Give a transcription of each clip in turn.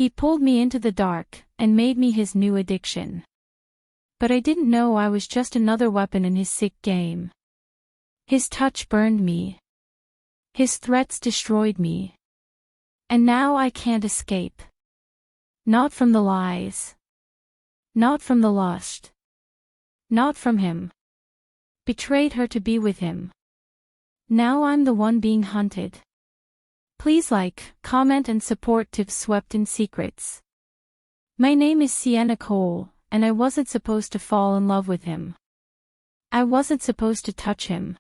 He pulled me into the dark and made me his new addiction. But I didn't know I was just another weapon in his sick game. His touch burned me. His threats destroyed me. And now I can't escape. Not from the lies. Not from the lust. Not from him. Betrayed her to be with him. Now I'm the one being hunted. Please like, comment and support Tips Swept in Secrets. My name is Sienna Cole, and I wasn't supposed to fall in love with him. I wasn't supposed to touch him.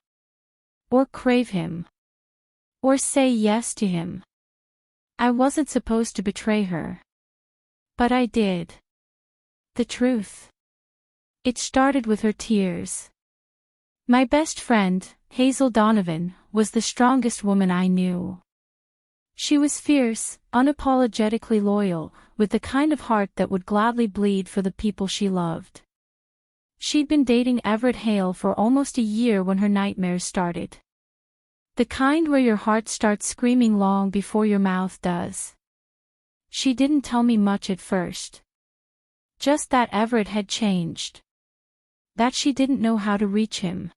Or crave him. Or say yes to him. I wasn't supposed to betray her. But I did. The truth. It started with her tears. My best friend, Hazel Donovan, was the strongest woman I knew. She was fierce, unapologetically loyal, with the kind of heart that would gladly bleed for the people she loved. She'd been dating Everett Hale for almost a year when her nightmares started. The kind where your heart starts screaming long before your mouth does. She didn't tell me much at first. Just that Everett had changed. That she didn't know how to reach him.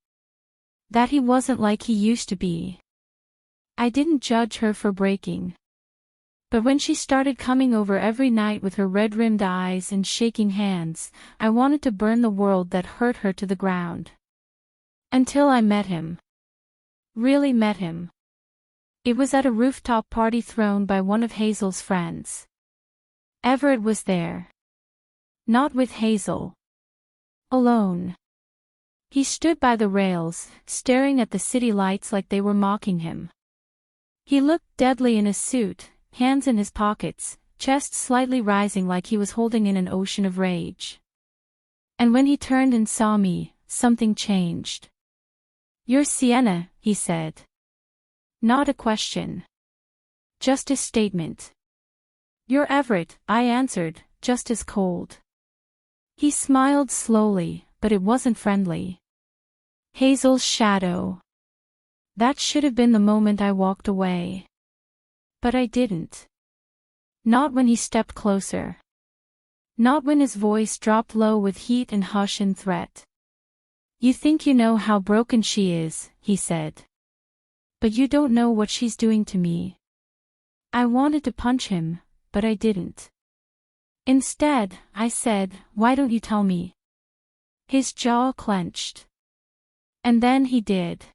That he wasn't like he used to be. I didn't judge her for breaking. But when she started coming over every night with her red-rimmed eyes and shaking hands, I wanted to burn the world that hurt her to the ground. Until I met him. Really met him. It was at a rooftop party thrown by one of Hazel's friends. Everett was there. Not with Hazel. Alone. He stood by the rails, staring at the city lights like they were mocking him. He looked deadly in a suit, hands in his pockets, chest slightly rising like he was holding in an ocean of rage. And when he turned and saw me, something changed. "You're Sienna," he said. Not a question. Just a statement. "You're Everett," I answered, just as cold. He smiled slowly, but it wasn't friendly. Hazel's shadow. That should have been the moment I walked away. But I didn't. Not when he stepped closer. Not when his voice dropped low with heat and hush and threat. "You think you know how broken she is," he said. "But you don't know what she's doing to me." I wanted to punch him, but I didn't. Instead, I said, "Why don't you tell me?" His jaw clenched. And then he did.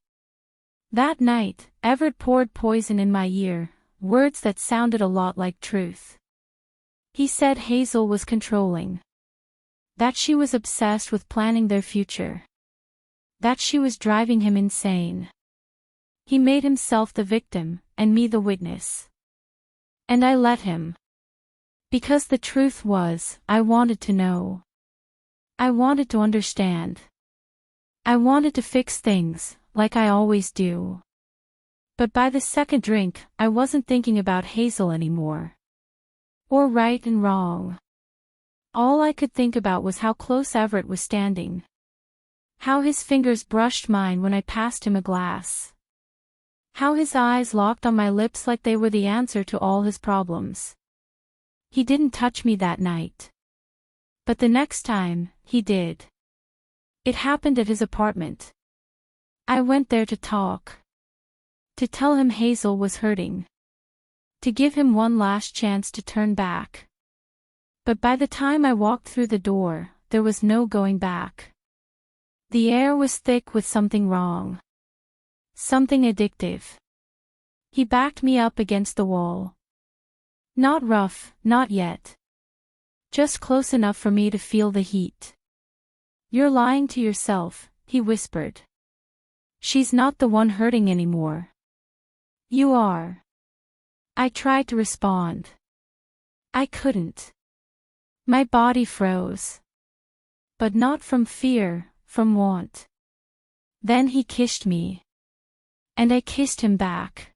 That night, Everett poured poison in my ear, words that sounded a lot like truth. He said Hazel was controlling. That she was obsessed with planning their future. That she was driving him insane. He made himself the victim, and me the witness. And I let him. Because the truth was, I wanted to know. I wanted to understand. I wanted to fix things, like I always do. But by the second drink, I wasn't thinking about Hazel anymore. Or right and wrong. All I could think about was how close Everett was standing. How his fingers brushed mine when I passed him a glass. How his eyes locked on my lips like they were the answer to all his problems. He didn't touch me that night. But the next time, he did. It happened at his apartment. I went there to talk. To tell him Hazel was hurting. To give him one last chance to turn back. But by the time I walked through the door, there was no going back. The air was thick with something wrong. Something addictive. He backed me up against the wall. Not rough, not yet. Just close enough for me to feel the heat. "You're lying to yourself," he whispered. "She's not the one hurting anymore. You are." I tried to respond. I couldn't. My body froze. But not from fear, from want. Then he kissed me. And I kissed him back.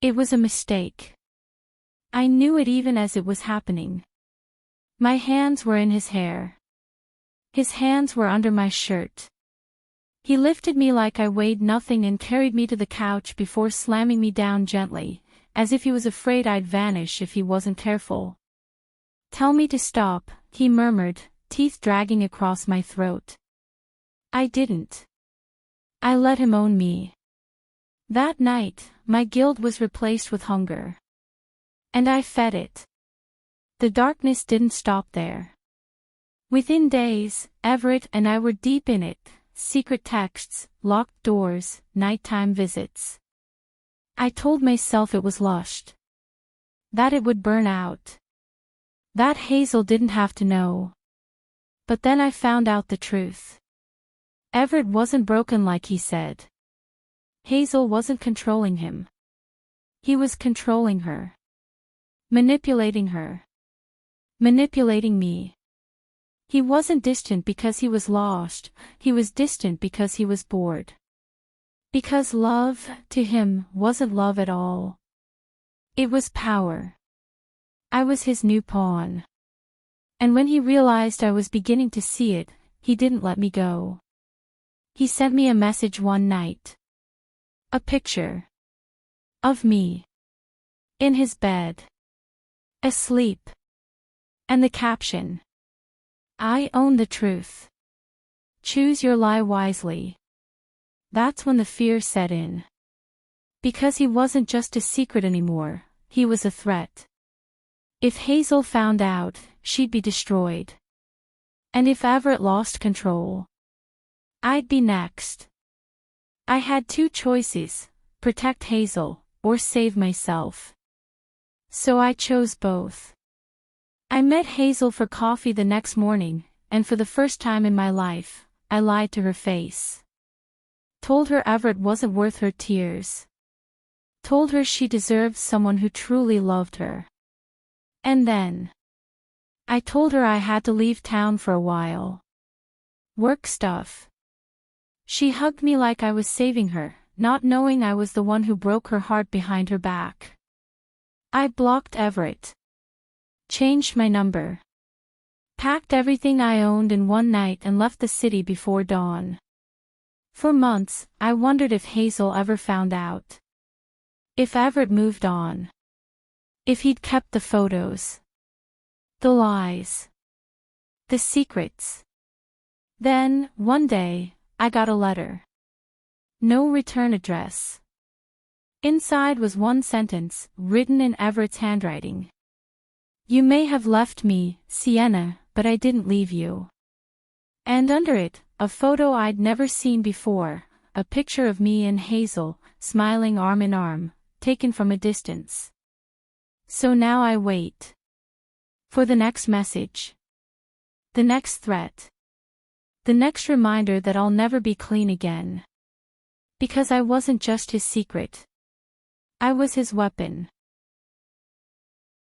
It was a mistake. I knew it even as it was happening. My hands were in his hair. His hands were under my shirt. He lifted me like I weighed nothing and carried me to the couch before slamming me down gently, as if he was afraid I'd vanish if he wasn't careful. Tell me to stop, he murmured, teeth dragging across my throat. I didn't. I let him own me. That night, my guilt was replaced with hunger. And I fed it. The darkness didn't stop there. Within days, Everett and I were deep in it, secret texts, locked doors, nighttime visits. I told myself it was lust. That it would burn out. That Hazel didn't have to know. But then I found out the truth. Everett wasn't broken like he said. Hazel wasn't controlling him. He was controlling her. Manipulating her. Manipulating me. He wasn't distant because he was lost, he was distant because he was bored. Because love, to him, wasn't love at all. It was power. I was his new pawn. And when he realized I was beginning to see it, he didn't let me go. He sent me a message one night. A picture. Of me. In his bed. Asleep. And the caption. I own the truth. Choose your lie wisely. That's when the fear set in. Because he wasn't just a secret anymore, he was a threat. If Hazel found out, she'd be destroyed. And if Everett lost control, I'd be next. I had two choices, protect Hazel, or save myself. So I chose both. I met Hazel for coffee the next morning, and for the first time in my life, I lied to her face. Told her Everett wasn't worth her tears. Told her she deserved someone who truly loved her. And then I told her I had to leave town for a while. Work stuff. She hugged me like I was saving her, not knowing I was the one who broke her heart behind her back. I blocked Everett. Changed my number. Packed everything I owned in one night and left the city before dawn. For months, I wondered if Hazel ever found out. If Everett moved on. If he'd kept the photos. The lies. The secrets. Then, one day, I got a letter. No return address. Inside was one sentence, written in Everett's handwriting. You may have left me, Sienna, but I didn't leave you. And under it, a photo I'd never seen before, a picture of me and Hazel, smiling arm in arm, taken from a distance. So now I wait. For the next message. The next threat. The next reminder that I'll never be clean again. Because I wasn't just his secret. I was his weapon.